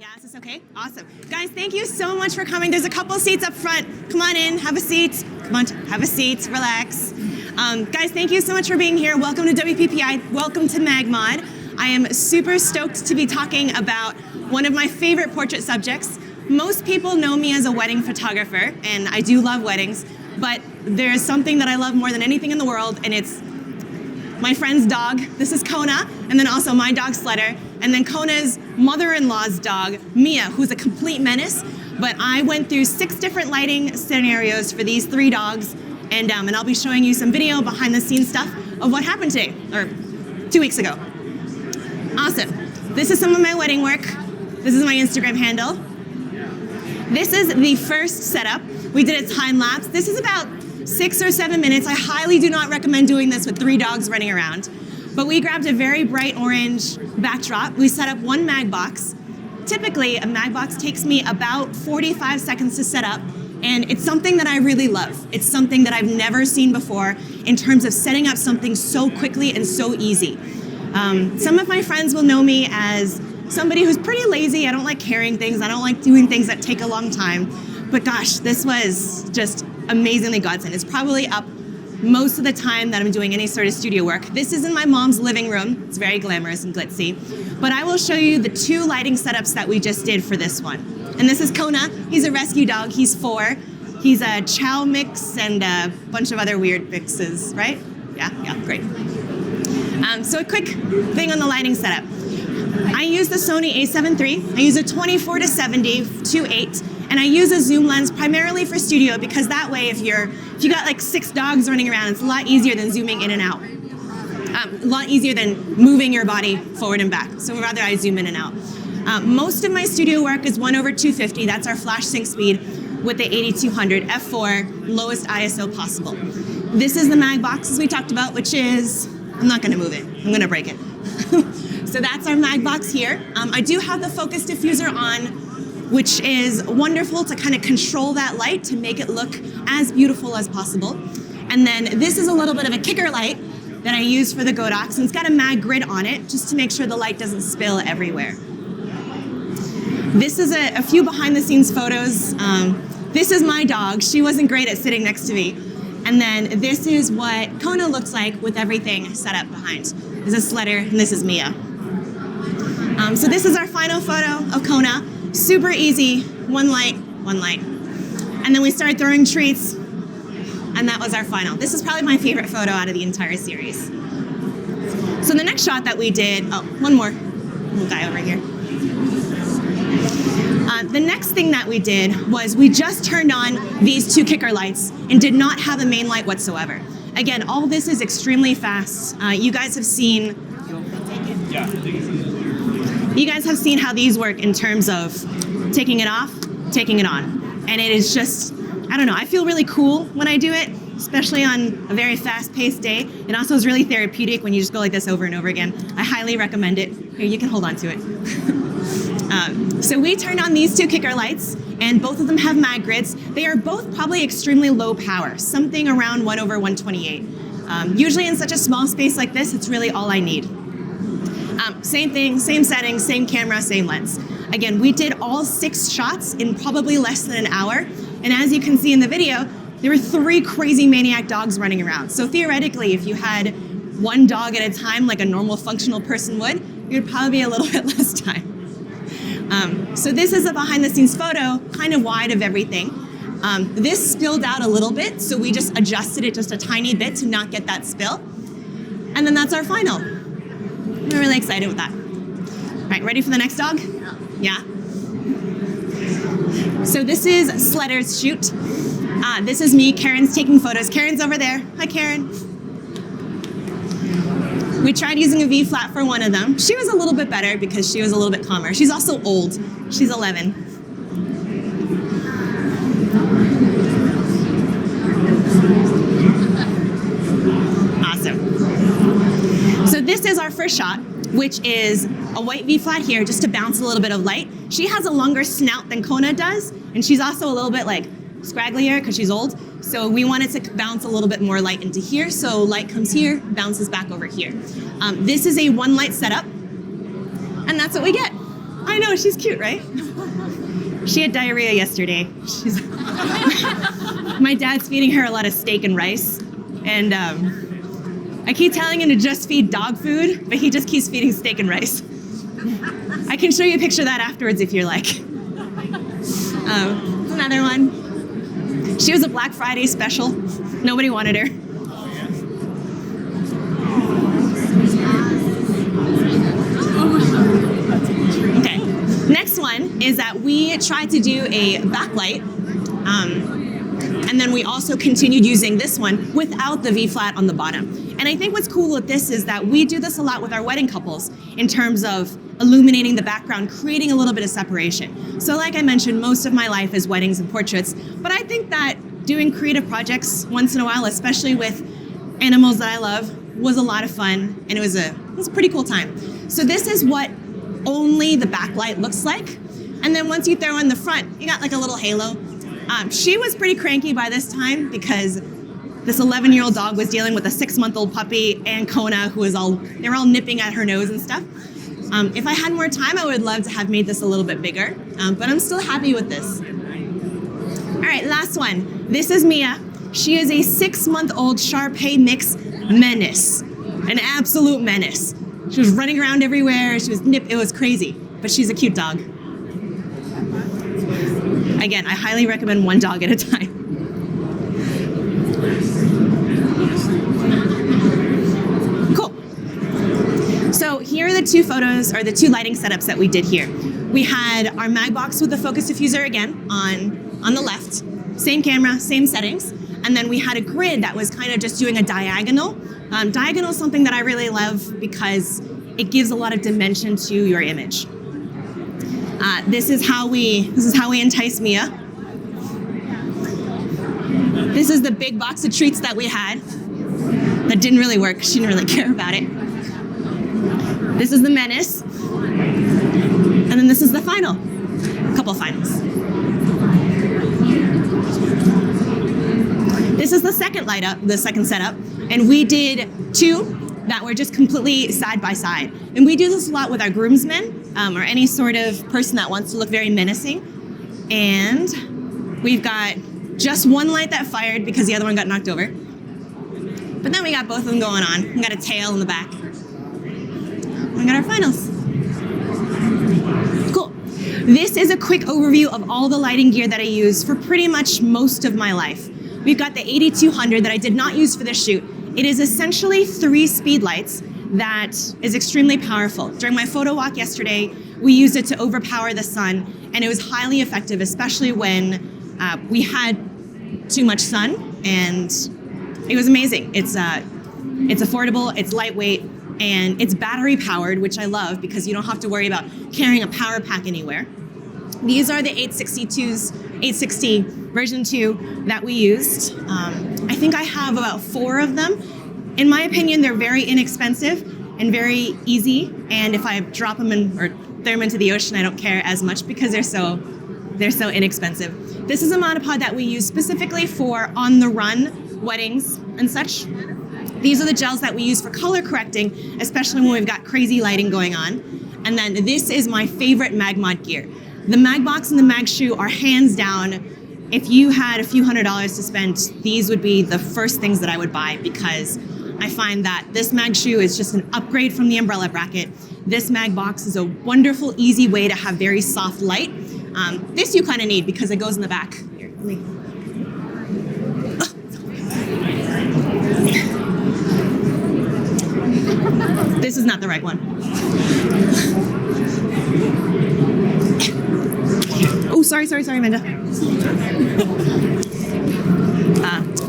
Yeah, is this okay? Awesome. Guys, thank you so much for coming. There's a couple seats up front. Come on in, have a seat. Come on, have a seat, relax. Guys, thank you so much for being here. Welcome to WPPI, welcome to MagMod. I am super stoked to be talking about one of my favorite portrait subjects. Most people know me as a wedding photographer, and I do love weddings, but there's something that I love more than anything in the world, and it's my friend's dog. This is Kona, and then also my dog Sletter, and then Kona's mother-in-law's dog, Mia, who's a complete menace. But I went through 6 different lighting scenarios for these 3 dogs, and I'll be showing you some video behind-the-scenes stuff of what happened today, or 2 weeks ago. Awesome. This is some of my wedding work. This is my Instagram handle. This is the first setup. We did a time lapse. This is about 6 or 7 minutes. I highly do not recommend doing this with 3 dogs running around. But we grabbed a very bright orange backdrop. We set up 1 mag box. Typically, a mag box takes me about 45 seconds to set up, and it's something that I really love. It's something that I've never seen before in terms of setting up something so quickly and so easy. Some of my friends will know me as somebody who's pretty lazy. I don't like carrying things. I don't like doing things that take a long time. But gosh, this was just amazingly godsend. It's probably up most of the time that I'm doing any sort of studio work. This is in my mom's living room. It's very glamorous and glitzy. But I will show you the 2 lighting setups that we just did for this one. And this is Kona. He's a rescue dog. He's 4. He's a chow mix and a bunch of other weird mixes, right? Yeah, great. So a quick thing on the lighting setup. I use the Sony a7 III. I use a 24-70 2.8, and I use a zoom lens primarily for studio because that way, if you got like 6 dogs running around, it's a lot easier than zooming in and out. A lot easier than moving your body forward and back. So rather I zoom in and out. Most of my studio work is 1/250. That's our flash sync speed with the 8200 f4, lowest ISO possible. This is the mag box as we talked about, which is, I'm not going to move it. I'm going to break it. So that's our mag box here. I do have the focus diffuser on, which is wonderful to kind of control that light to make it look as beautiful as possible. And then this is a little bit of a kicker light that I use for the Godox, and it's got a MagGrid on it just to make sure the light doesn't spill everywhere. This is a few behind-the-scenes photos. This is my dog. She wasn't great at sitting next to me. And then this is what Kona looks like with everything set up behind. This is Sletter, and this is Mia. So this is our final photo of Kona. Super easy, 1 light, 1 light. And then we started throwing treats, and that was our final. This is probably my favorite photo out of the entire series. So the next shot that we did, oh, one more. Little guy over here. The next thing that we did was we just turned on these 2 kicker lights and did not have a main light whatsoever. Again, all this is extremely fast. You guys have seen how these work in terms of taking it off, taking it on. And it is just, I don't know, I feel really cool when I do it, especially on a very fast-paced day. It also is really therapeutic when you just go like this over and over again. I highly recommend it. Here, you can hold on to it. So we turned on these 2 kicker lights, and both of them have mag grids. They are both probably extremely low power, something around 1/128. Usually in such a small space like this, it's really all I need. Same thing, same settings, same camera, same lens. Again, we did all 6 shots in probably less than an hour, and as you can see in the video, there were 3 crazy maniac dogs running around. So theoretically, if you had 1 dog at a time like a normal functional person would, it would probably be a little bit less time. So this is a behind-the-scenes photo, kind of wide of everything. This spilled out a little bit, so we just adjusted it just a tiny bit to not get that spill. And then that's our final. We're really excited with that. All right, ready for the next dog? Yeah? So this is Sletter's shoot. This is me. Karen's taking photos. Karen's over there. Hi, Karen. We tried using a V-flat for one of them. She was a little bit better because she was a little bit calmer. She's also old. She's 11. Awesome. So this is our first shot, which is a white V-flat here just to bounce a little bit of light. She has a longer snout than Kona does, and she's also a little bit like scragglier because she's old. So we wanted to bounce a little bit more light into here. So light comes here, bounces back over here. This is a 1 light setup, and that's what we get. I know, she's cute, right? She had diarrhea yesterday. My dad's feeding her a lot of steak and rice, and I keep telling him to just feed dog food, but he just keeps feeding steak and rice. I can show you a picture of that afterwards if you're like. Another one. She was a Black Friday special. Nobody wanted her. Okay, next one is that we tried to do a backlight, and then we also continued using this one without the V-flat on the bottom. And I think what's cool with this is that we do this a lot with our wedding couples in terms of illuminating the background, creating a little bit of separation. So like I mentioned, most of my life is weddings and portraits, but I think that doing creative projects once in a while, especially with animals that I love, was a lot of fun, and it was a pretty cool time. So this is what only the backlight looks like. And then once you throw in the front, you got like a little halo. She was pretty cranky by this time because this 11-year-old dog was dealing with a 6-month-old puppy and Kona, who was they were all nipping at her nose and stuff. If I had more time, I would love to have made this a little bit bigger, but I'm still happy with this. All right, last one. This is Mia. She is a 6-month-old Shar-Pei mix menace, an absolute menace. She was running around everywhere. She was it was crazy, but she's a cute dog. Again, I highly recommend one dog at a time. So here are the two photos, or the two lighting setups that we did here. We had our mag box with the focus diffuser again on the left, same camera, same settings, and then we had a grid that was kind of just doing a diagonal. Diagonal is something that I really love because it gives a lot of dimension to your image. This is how we entice Mia. This is the big box of treats that we had. That didn't really work. She didn't really care about it. This is the menace, and then this is the final. A couple finals. This is the second light up, the second setup, and we did two that were just completely side by side. And we do this a lot with our groomsmen or any sort of person that wants to look very menacing. And we've got just one light that fired because the other one got knocked over. But then we got both of them going on. We got a tail in the back. We got our finals. Cool. This is a quick overview of all the lighting gear that I use for pretty much most of my life. We've got the 8200 that I did not use for this shoot. It is essentially 3 speed lights that is extremely powerful. During my photo walk yesterday, we used it to overpower the sun, and it was highly effective, especially when we had too much sun, and it was amazing. It's affordable, it's lightweight, and it's battery powered, which I love because you don't have to worry about carrying a power pack anywhere. These are the 860 version 2 that we used. I think I have about 4 of them. In my opinion, they're very inexpensive and very easy. And if I drop them or throw them into the ocean, I don't care as much because they're so inexpensive. This is a monopod that we use specifically for on-the-run weddings and such. These are the gels that we use for color correcting, especially when we've got crazy lighting going on. And then this is my favorite MagMod gear. The mag box and the mag shoe are hands down, if you had a few $100s to spend, these would be the first things that I would buy because I find that this mag shoe is just an upgrade from the umbrella bracket. This mag box is a wonderful, easy way to have very soft light. This you kind of need because it goes in the back. Here, let me. This is not the right one. Oh, sorry, Amanda.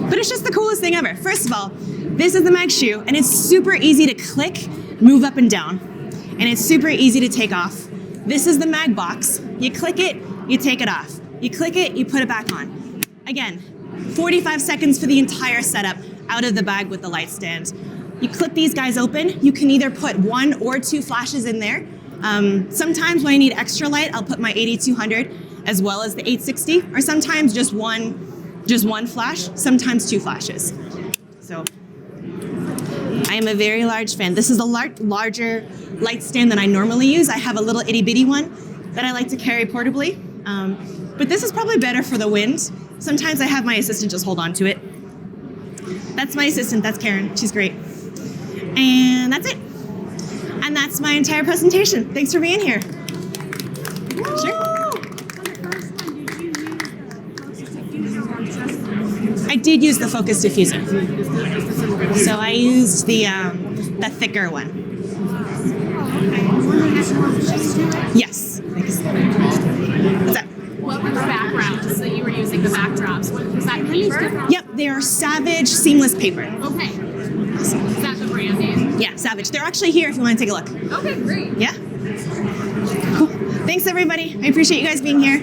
But it's just the coolest thing ever. First of all, this is the mag shoe, and it's super easy to click, move up and down, and it's super easy to take off. This is the mag box. You click it, you take it off. You click it, you put it back on. Again, 45 seconds for the entire setup out of the bag with the light stand. You clip these guys open. You can either put 1 or 2 flashes in there. Sometimes when I need extra light, I'll put my 8200 as well as the 860, or sometimes just one flash, sometimes 2 flashes. So I am a very large fan. This is a larger light stand than I normally use. I have a little itty bitty one that I like to carry portably. But this is probably better for the wind. Sometimes I have my assistant just hold on to it. That's my assistant, that's Karen, she's great. And that's it. And that's my entire presentation. Thanks for being here. Sure. I did use the focus diffuser. So I used the thicker one. Yes. What's that? What were the backgrounds that you were using, the backdrops? Was that paper? Yep, they are Savage seamless paper. Okay. Is that the brand name? Yeah, Savage. They're actually here if you want to take a look. Okay, great. Yeah? Cool. Thanks, everybody. I appreciate you guys being here.